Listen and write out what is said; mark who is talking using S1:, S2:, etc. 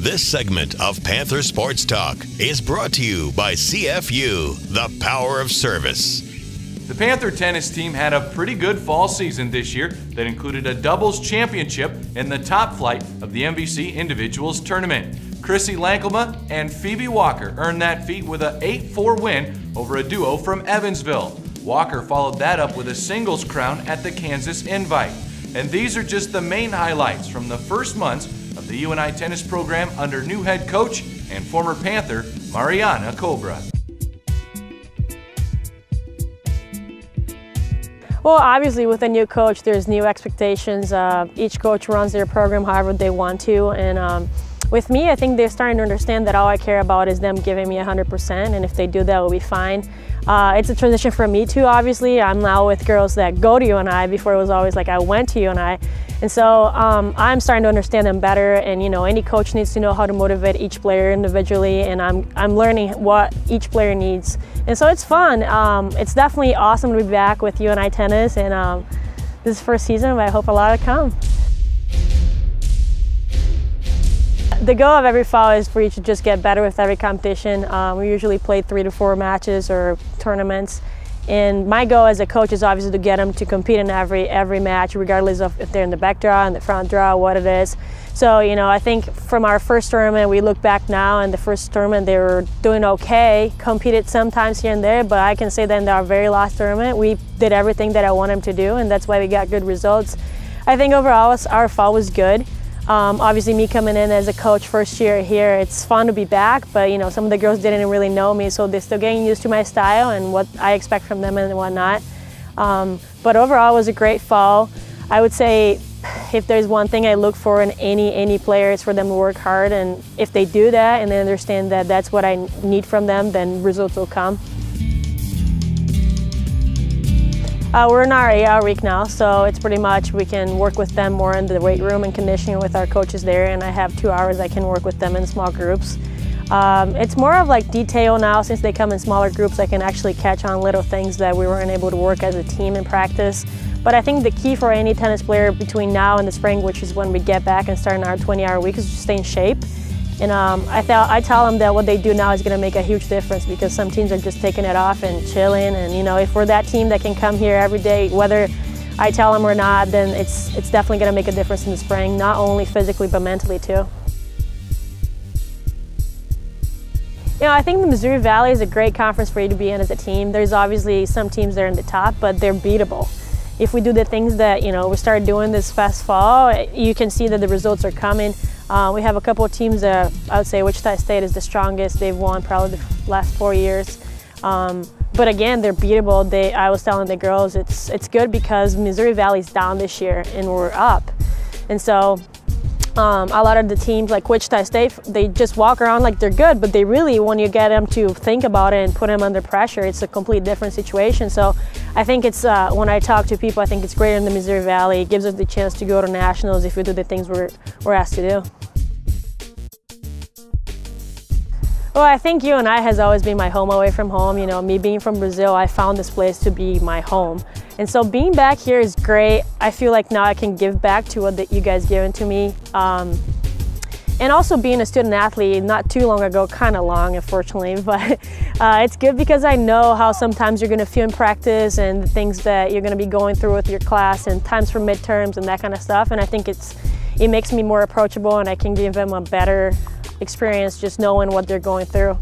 S1: This segment of Panther Sports Talk is brought to you by CFU, the power of service.
S2: The Panther tennis team had a pretty good fall season this year that included a doubles championship in the top flight of the MVC Individuals Tournament. Chrissy Lankelma and Phoebe Walker earned that feat with an 8-4 win over a duo from Evansville. Walker followed that up with a singles crown at the Kansas Invite. And these are just the main highlights from the first months of the UNI tennis program under new head coach and former Panther, Mariana Cobra.
S3: Well, obviously with a new coach, there's new expectations. Each coach runs their program however they want to. And with me, I think they're starting to understand that all I care about is them giving me 100%. And if they do that, we'll be fine. It's a transition for me too, obviously. I'm now with girls that go to UNI. Before it was always like I went to UNI. And so I'm starting to understand them better, and any coach needs to know how to motivate each player individually, and I'm learning what each player needs. And so it's fun. It's definitely awesome to be back with UNI tennis, and this is the first season, but I hope a lot to come. The goal of every fall is for you to just get better with every competition. We usually play 3 to 4 matches or tournaments. And my goal as a coach is obviously to get them to compete in every match, regardless of if they're in the back draw, in the front draw, what it is. So, I think from our first tournament, we look back now, and the first tournament they were doing okay, competed sometimes here and there, but I can say that in our very last tournament, we did everything that I wanted them to do, and that's why we got good results. I think overall, our fall was good. Obviously me coming in as a coach first year here, it's fun to be back, but some of the girls didn't really know me, so they're still getting used to my style and what I expect from them and whatnot. But overall it was a great fall. I would say if there's one thing I look for in any player, it's for them to work hard, and if they do that and they understand that that's what I need from them, then results will come. We're in our 8-hour week now, so it's pretty much we can work with them more in the weight room and conditioning with our coaches there, and I have 2 hours I can work with them in small groups. It's more of like detail now. Since they come in smaller groups, I can actually catch on little things that we weren't able to work as a team in practice. But I think the key for any tennis player between now and the spring, which is when we get back and start in our 20-hour week, is to stay in shape. And I tell them that what they do now is going to make a huge difference, because some teams are just taking it off and chilling. And if we're that team that can come here every day, whether I tell them or not, then it's definitely going to make a difference in the spring, not only physically but mentally too. I think the Missouri Valley is a great conference for you to be in as a team. There's obviously some teams that are in the top, but they're beatable. If we do the things that we started doing this past fall, you can see that the results are coming. We have a couple of teams that I would say Wichita State is the strongest. They've won probably the last 4 years. But again, they're beatable. I was telling the girls it's good because Missouri Valley's down this year and we're up. And so a lot of the teams like Wichita State, they just walk around like they're good, but they really, when you get them to think about it and put them under pressure, it's a complete different situation. So I think it's, when I talk to people, I think it's great in the Missouri Valley. It gives us the chance to go to nationals if we do the things we're asked to do. Well, I think UNI has always been my home away from home. Me being from Brazil, I found this place to be my home. And so being back here is great. I feel like now I can give back to what you guys given to me. And also being a student athlete, not too long ago, kind of long unfortunately, but it's good because I know how sometimes you're going to feel in practice and the things that you're going to be going through with your class and times for midterms and that kind of stuff. And I think it makes me more approachable, and I can give them a better experience just knowing what they're going through.